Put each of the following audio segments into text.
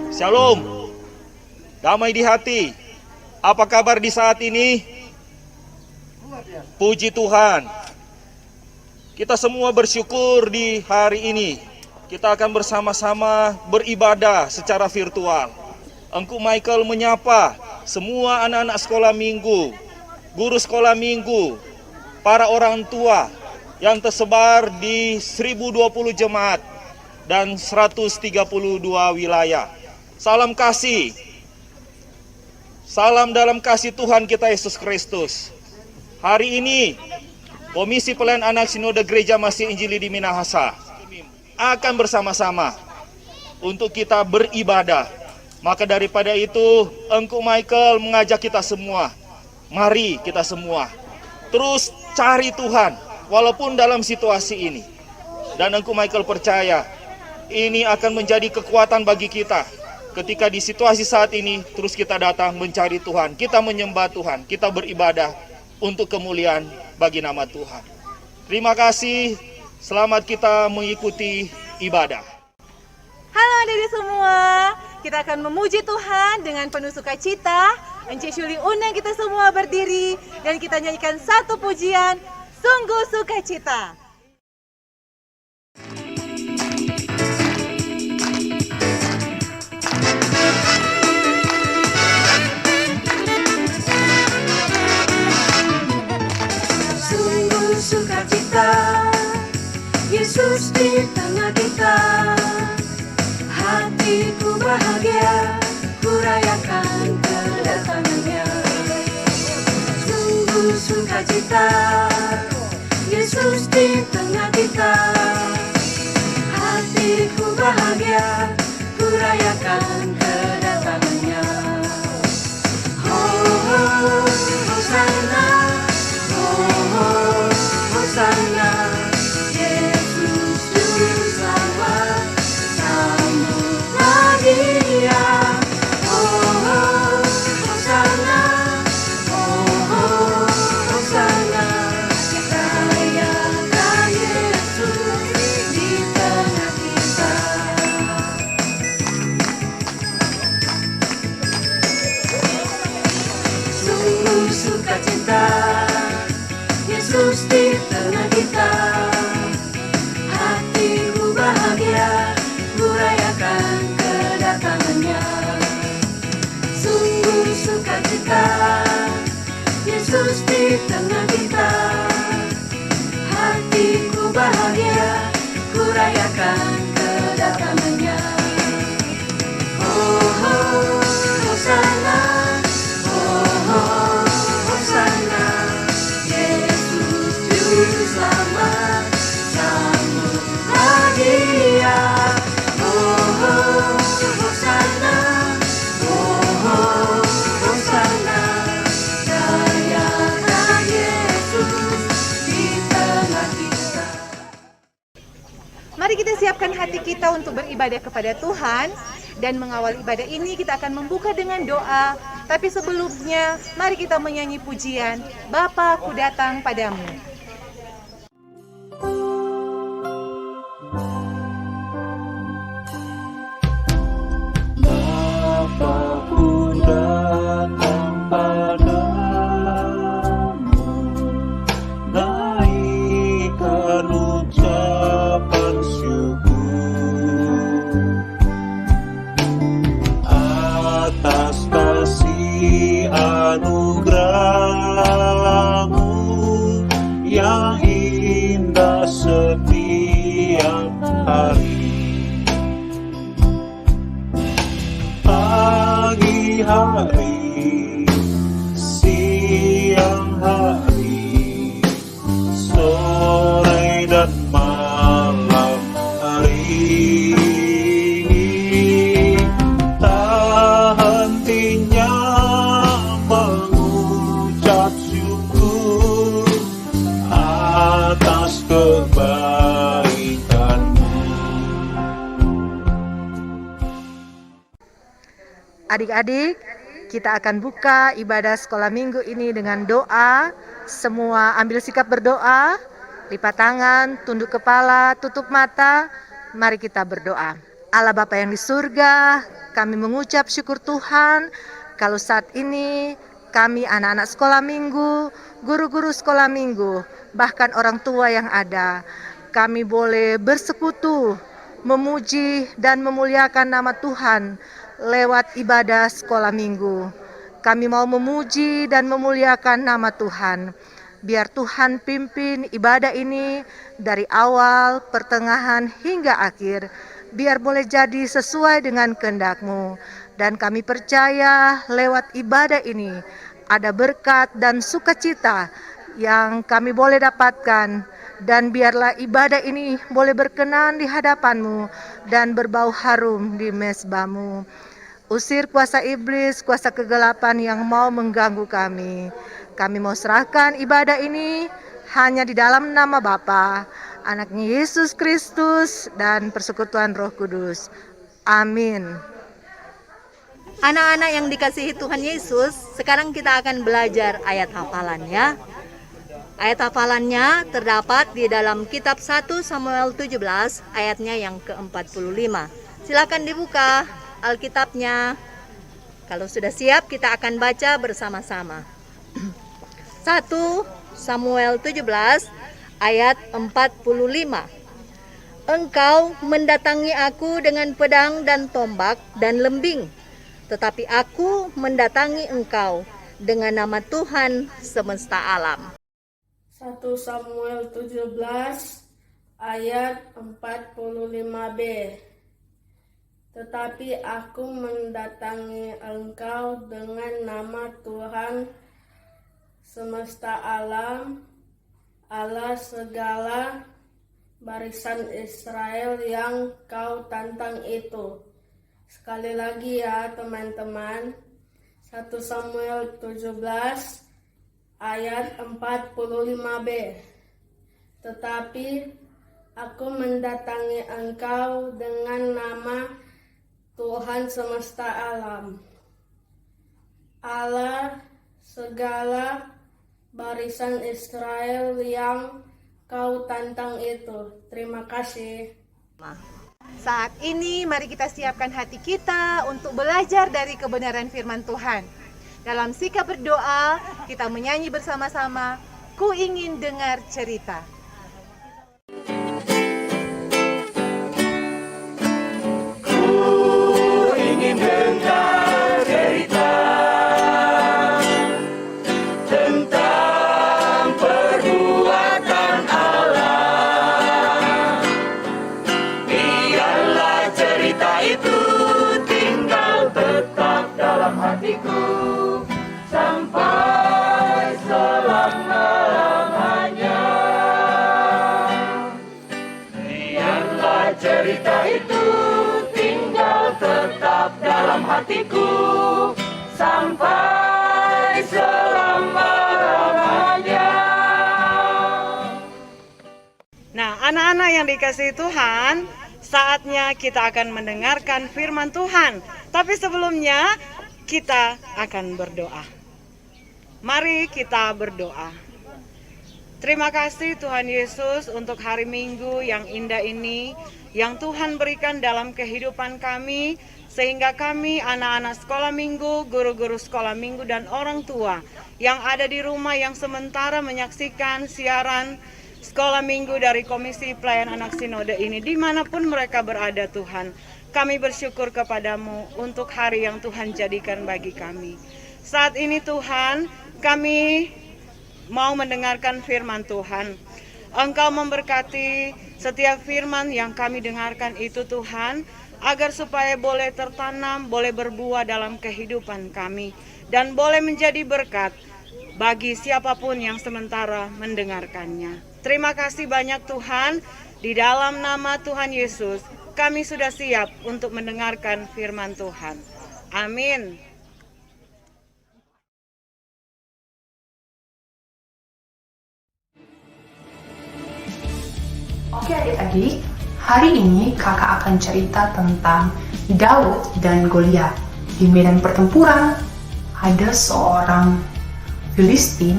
Shalom, damai di hati. Apa kabar di saat ini? Puji Tuhan. Kita semua bersyukur di hari ini. Kita akan bersama-sama beribadah secara virtual. Engku Michael menyapa semua anak-anak sekolah minggu, guru sekolah minggu, para orang tua yang tersebar di 1020 jemaat dan 132 wilayah. Salam kasih. Salam dalam kasih Tuhan kita Yesus Kristus. Hari ini Komisi Pelayanan Anak Sinode Gereja Masih Injili di Minahasa akan bersama-sama untuk kita beribadah. Maka daripada itu, Engku Michael mengajak kita semua, mari kita semua terus cari Tuhan walaupun dalam situasi ini. Dan Engku Michael percaya ini akan menjadi kekuatan bagi kita. Ketika di situasi saat ini, terus kita datang mencari Tuhan, kita menyembah Tuhan, kita beribadah untuk kemuliaan bagi nama Tuhan. Terima kasih, selamat kita mengikuti ibadah. Halo adik-adik semua, kita akan memuji Tuhan dengan penuh sukacita. Ence Syuli undang kita semua berdiri dan kita nyanyikan satu pujian, sungguh sukacita. Sukacita, Yesus di tengah kita. Hatiku bahagia, ku rayakan kedatangannya. Sungguh sukacita, Yesus di tengah kita. Hatiku bahagia, ku rayakan kedatangannya. Oh, oh, Hosana, oh, Hosana, Yesus Juru Selamat, sambutlah Dia. Oh, Hosana, oh, Hosana, rayakan Yesus di tengah kita. Sungguh sukacita, Yesus di tengah kita. Hatiku bahagia, ku rayakan kedatangannya. Sungguh sukacita, Yesus di tengah kita. Hatiku bahagia, ku rayakan kedatangannya. Oh, oh, Hosana, oh, oh, Hosana, Yesus Juru Selamat, sambutlah Dia. Oh, oh, Hosana, oh, Hosana, rayakan Yesus di tengah kita. Mari kita siapkan hati kita untuk beribadah kepada Tuhan. Dan mengawal ibadah ini kita akan membuka dengan doa. Tapi sebelumnya mari kita menyanyi pujian Bapa ku datang padamu. Bapa-Ku datang padamu, naikkan ucapan syukur atas kasih anugerah-Mu yang indah setiap hari. Pagi hari, siang hari, sore dan malam hari, tak hentinya mengucap syukur atas kebaikan-Mu. Adik-adik, kita akan buka ibadah sekolah minggu ini dengan doa. Semua ambil sikap berdoa, lipat tangan, tunduk kepala, tutup mata. Mari kita berdoa. Allah Bapa yang di surga, kami mengucap syukur Tuhan kalau saat ini kami anak-anak sekolah minggu, guru-guru sekolah minggu, bahkan orang tua yang ada, kami boleh bersekutu, memuji dan memuliakan nama Tuhan lewat ibadah sekolah minggu. Kami mau memuji dan memuliakan nama Tuhan. Biar Tuhan pimpin ibadah ini dari awal, pertengahan hingga akhir. Biar boleh jadi sesuai dengan kehendak-Mu. Dan kami percaya lewat ibadah ini ada berkat dan sukacita yang kami boleh dapatkan. Dan biarlah ibadah ini boleh berkenan di hadapan-Mu dan berbau harum di mezbah-Mu. Usir kuasa iblis, kuasa kegelapan yang mau mengganggu kami. Kami mau serahkan ibadah ini hanya di dalam nama Bapa, Anaknya Yesus Kristus, dan persekutuan Roh Kudus. Amin. Anak-anak yang dikasihi Tuhan Yesus, sekarang kita akan belajar ayat hafalannya. Ayat hafalannya terdapat di dalam kitab 1 Samuel 17 ayatnya yang ke-45. Silakan dibuka Alkitabnya. Kalau sudah siap, kita akan baca bersama-sama. 1 Samuel 17 ayat 45. Engkau mendatangi aku dengan pedang dan tombak dan lembing, tetapi aku mendatangi engkau dengan nama Tuhan semesta alam. 1 Samuel 17 ayat 45b. Tetapi aku mendatangi engkau dengan nama Tuhan semesta alam, Allah segala barisan Israel yang kau tantang itu. Sekali lagi ya teman-teman, 1 Samuel 17 ayat 45b. Tetapi aku mendatangi engkau dengan nama Tuhan semesta alam, Allah segala barisan Israel yang kau tantang itu. Terima kasih. Saat ini mari kita siapkan hati kita untuk belajar dari kebenaran firman Tuhan. Dalam sikap berdoa, kita menyanyi bersama-sama, Ku ingin dengar cerita. Cerita itu tinggal tetap dalam hatiku sampai selama-lamanya. Nah, anak-anak yang dikasihi Tuhan, saatnya kita akan mendengarkan firman Tuhan. Tapi sebelumnya, kita akan berdoa. Mari kita berdoa. Terima kasih Tuhan Yesus untuk hari Minggu yang indah ini, yang Tuhan berikan dalam kehidupan kami, sehingga kami anak-anak sekolah minggu, guru-guru sekolah minggu, dan orang tua yang ada di rumah yang sementara menyaksikan siaran sekolah minggu dari Komisi Pelayanan Anak Sinode ini, dimanapun mereka berada Tuhan. Kami bersyukur kepadamu untuk hari yang Tuhan jadikan bagi kami. Saat ini Tuhan, kami mau mendengarkan firman Tuhan. Engkau memberkati setiap firman yang kami dengarkan itu Tuhan, agar supaya boleh tertanam, boleh berbuah dalam kehidupan kami, dan boleh menjadi berkat bagi siapapun yang sementara mendengarkannya. Terima kasih banyak Tuhan, di dalam nama Tuhan Yesus, kami sudah siap untuk mendengarkan firman Tuhan. Amin. Oke adik-adik, hari ini kakak akan cerita tentang Daud dan Goliat. Di medan pertempuran, ada seorang Filistin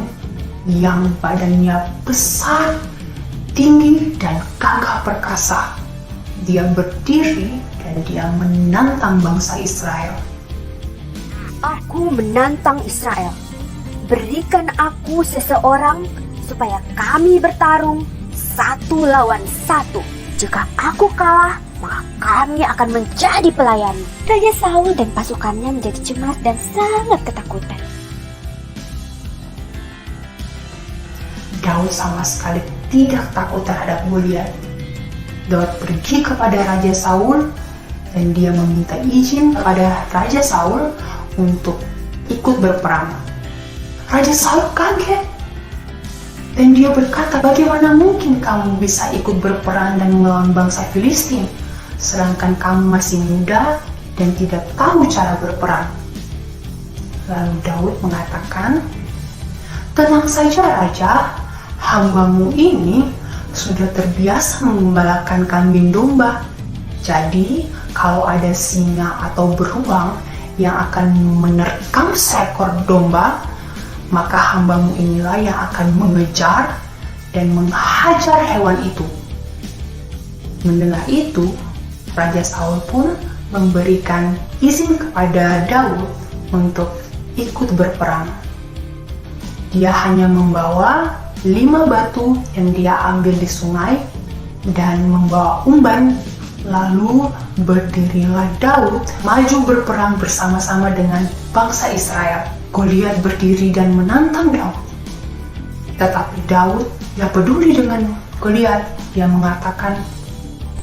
yang badannya besar, tinggi, dan gagah perkasa. Dia berdiri dan dan dia menantang bangsa Israel. Aku menantang Israel. Berikan aku seseorang supaya kami bertarung satu lawan satu. Jika aku kalah, maka kami akan menjadi pelayan. Raja Saul dan pasukannya menjadi cemas dan sangat ketakutan. Daud sama sekali tidak takut terhadap Goliat. Daud pergi kepada Raja Saul dan dia meminta izin kepada Raja Saul untuk ikut berperang. Raja Saul kaget dan dia berkata, bagaimana mungkin kamu bisa ikut berperang dan melawan bangsa Filistin, sedangkan kamu masih muda dan tidak tahu cara berperang. Lalu Daud mengatakan, tenang saja Raja, hambamu ini sudah terbiasa mengembalakan kambing domba. Jadi kalau ada singa atau beruang yang akan menerkam seekor domba, maka hambamu inilah yang akan mengejar dan menghajar hewan itu. Mendengar itu, Raja Saul pun memberikan izin kepada Daud untuk ikut berperang. Dia hanya membawa 5 batu yang dia ambil di sungai dan membawa umban. Lalu berdirilah Daud maju berperang bersama-sama dengan bangsa Israel. Goliat berdiri dan menantang Daud. Tetapi Daud tidak peduli dengan Goliat. Dia mengatakan,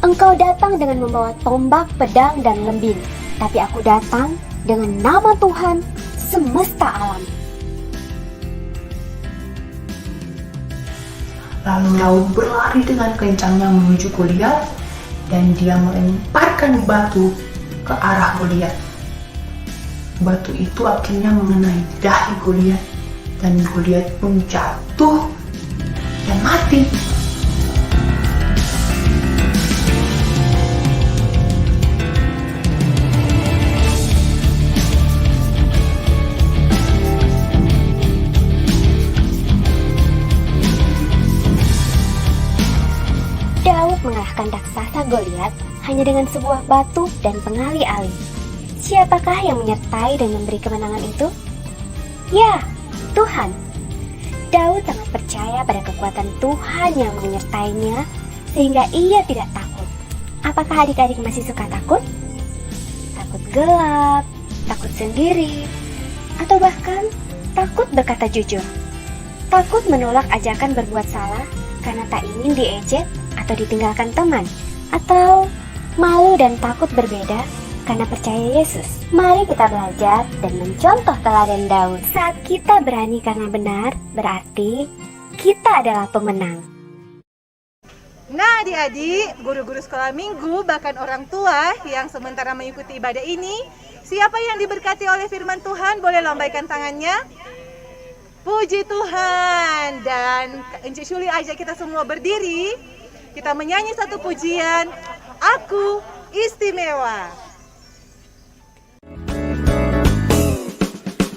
Engkau datang dengan membawa tombak, pedang, dan lembing. Tapi aku datang dengan nama Tuhan semesta alam. Lalu Daud berlari dengan kencangnya menuju Goliat dan dia melemparkan batu ke arah Goliat. Batu itu akhirnya mengenai dahi Goliat dan Goliat pun jatuh dan mati. Daud mengalahkan raksasa Goliat hanya dengan sebuah batu dan pengali-ali. Siapakah yang menyertai dan memberi kemenangan itu? Ya, Tuhan. Daud sangat percaya pada kekuatan Tuhan yang menyertainya sehingga ia tidak takut. Apakah adik-adik masih suka takut? Takut gelap, takut sendiri, atau bahkan takut berkata jujur. Takut menolak ajakan berbuat salah karena tak ingin diejek atau ditinggalkan teman, atau malu dan takut berbeda karena percaya Yesus. Mari kita belajar dan mencontoh teladan Daud. Saat kita berani karena benar, berarti kita adalah pemenang. Nah adik-adik, guru-guru sekolah minggu, bahkan orang tua yang sementara mengikuti ibadah ini, siapa yang diberkati oleh firman Tuhan boleh lambaikan tangannya. Puji Tuhan. Dan Encik Syuli ajak kita semua berdiri. Kita menyanyi satu pujian, Aku Istimewa.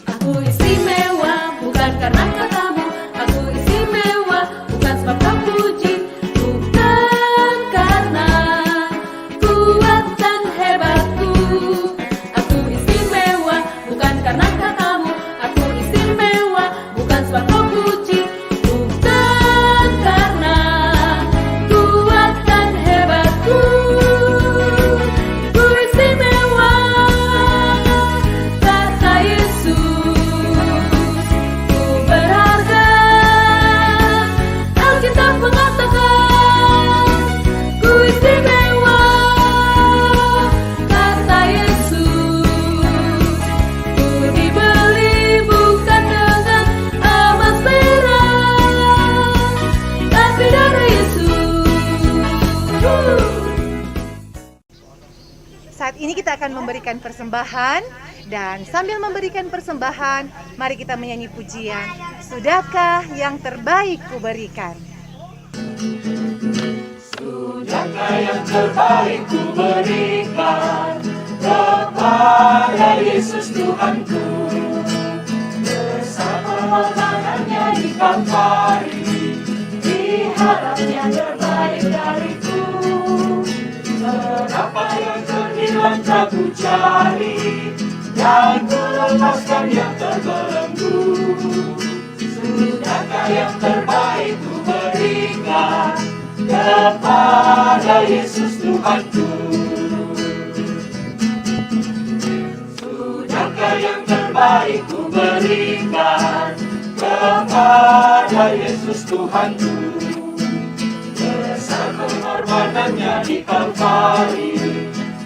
Aku istimewa bukan karena katamu. Aku istimewa bukan sebab kau puji. Bukan karena kuat dan hebatku. Aku istimewa bukan karena katamu. Aku istimewa bukan sebab kau puji. Bukan karena kuat dan hebatku. Ku istimewa kata Yesus. Ku berharga. Alkitab mengatakan ku istimewa kata Yesus. Ku dibeli bukan dengan emas perak, tapi darah Yesus. Saat ini kita akan memberikan persembahan, dan sambil memberikan persembahan, mari kita menyanyi pujian, Sudahkah yang terbaik kuberikan. Sudahkah yang terbaik ku berikan kepada Yesus Tuhanku, bersama pengorbanannya di Kalvari, diharap yang terbaik dariku. Berapa yang terbaik hilang tak ku cari, dan ku lepaskan yang terbelenggu. Sudahkah yang terbaik ku berikan kepada Yesus Tuhanku? Sudahkah yang terbaik ku berikan kepada Yesus Tuhanku? Besar pengorbanannya di Kalvari,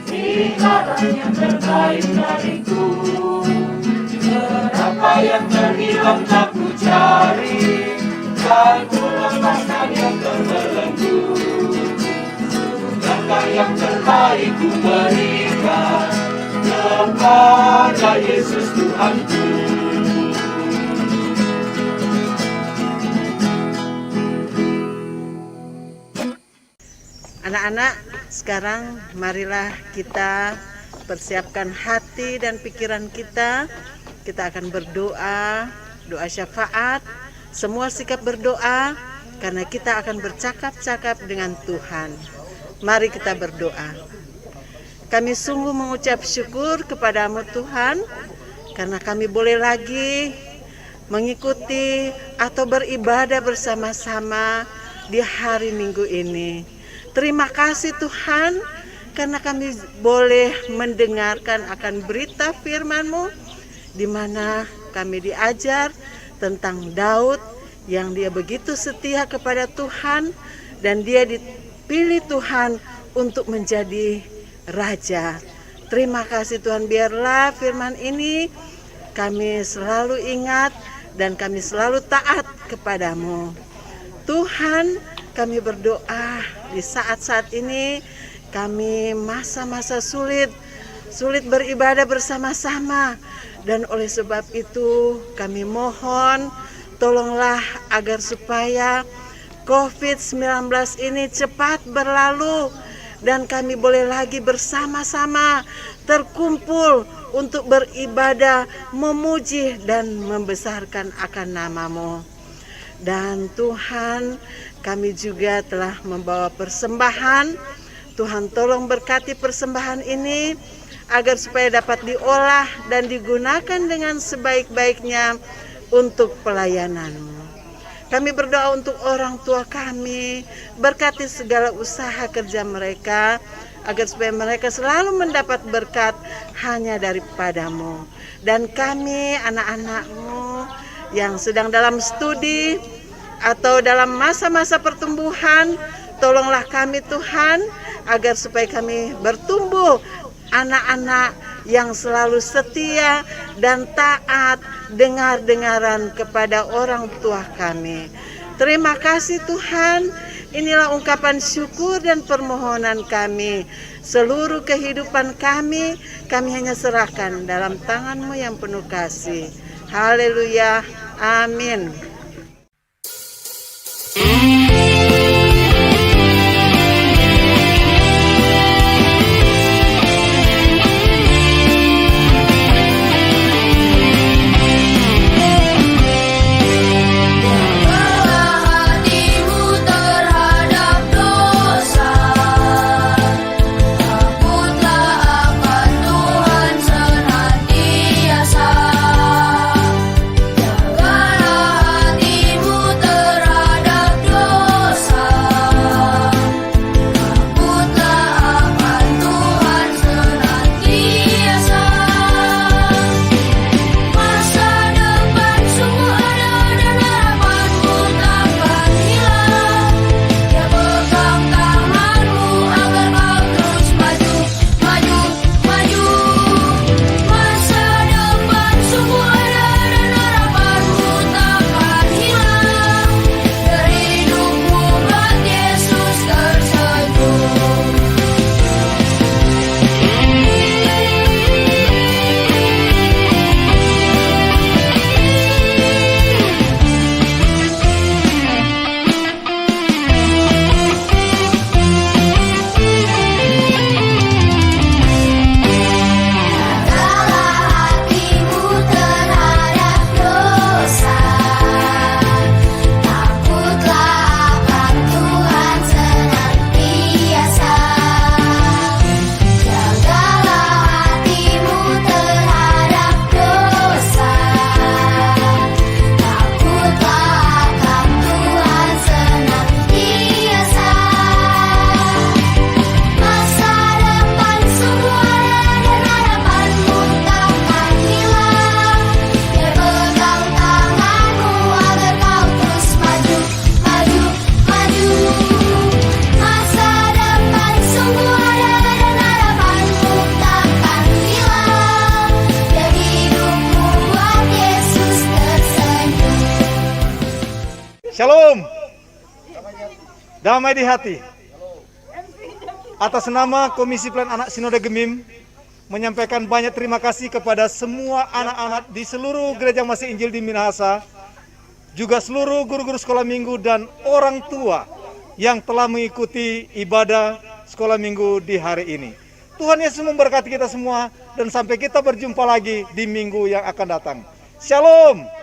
inilah yang terbaik dariku. Berapa yang terhilang tak ku cari, dan ku lepaskan yang terbelenggu. Sudahkah yang terbaik ku berikan kepada Yesus Tuhanku? Anak-anak, sekarang marilah kita persiapkan hati dan pikiran kita. Kita akan berdoa, doa syafaat, semua sikap berdoa, karena kita akan bercakap-cakap dengan Tuhan. Mari kita berdoa. Kami sungguh mengucap syukur kepadamu Tuhan, karena kami boleh lagi mengikuti atau beribadah bersama-sama di hari Minggu ini. Terima kasih Tuhan, karena kami boleh mendengarkan akan berita firman-Mu, di mana kami diajar tentang Daud yang dia begitu setia kepada Tuhan, dan dia dipilih Tuhan untuk menjadi raja. Terima kasih Tuhan, biarlah firman ini kami selalu ingat dan kami selalu taat kepadamu. Tuhan, kami berdoa di saat-saat ini, kami masa-masa sulit beribadah bersama-sama. Dan oleh sebab itu kami mohon, tolonglah agar supaya COVID-19 ini cepat berlalu, dan kami boleh lagi bersama-sama terkumpul untuk beribadah, memuji dan membesarkan akan nama-Mu. Dan Tuhan, kami juga telah membawa persembahan. Tuhan tolong berkati persembahan ini agar supaya dapat diolah dan digunakan dengan sebaik-baiknya untuk pelayanan-Mu. Kami berdoa untuk orang tua kami, berkati segala usaha kerja mereka, agar supaya mereka selalu mendapat berkat hanya daripada-Mu. Dan kami anak-anak-Mu yang sedang dalam studi atau dalam masa-masa pertumbuhan, tolonglah kami Tuhan, agar supaya kami bertumbuh anak-anak yang selalu setia dan taat, dengar-dengaran kepada orang tua kami. Terima kasih Tuhan, inilah ungkapan syukur dan permohonan kami. Seluruh kehidupan kami hanya serahkan dalam tangan-Mu yang penuh kasih. Haleluya, amin. Jagalah Shalom. Damai di hati. Atas nama Komisi Pelayanan Anak Sinode Gemim, menyampaikan banyak terima kasih kepada semua anak-anak di seluruh Gereja Masih Injil di Minahasa, juga seluruh guru-guru sekolah minggu dan orang tua yang telah mengikuti ibadah sekolah minggu di hari ini. Tuhan Yesus memberkati kita semua dan sampai kita berjumpa lagi di minggu yang akan datang. Shalom.